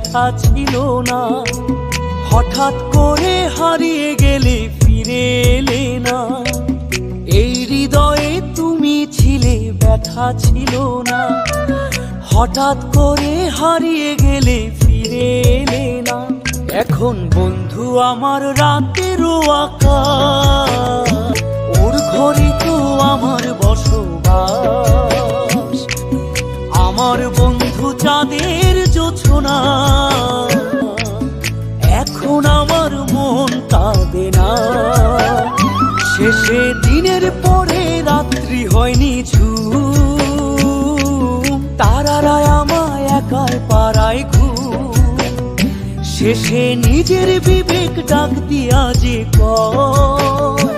ব্যথা ছিল না। হঠাৎ করে হারিয়ে গেলে ফিরে এলে না। এই হৃদয়ে তুমি ছিলে, ব্যথা ছিল না। হঠাৎ করে হারিয়ে গেলে ফিরে এলে না। এখন বন্ধু আমার রাতেরও আকাশ, ওর ঘরে তো আমার বসবাস। আমার বন্ধু চাঁদের জোছনা, এখন আমার মন কাঁদে না। শেষে দিনের পরে রাত্রি হয়নি ঝুম, তারারা আমায় একাই পাড়ায় ঘুম। শেষে নিজের বিবেক ডাক দিয়া যে কয়,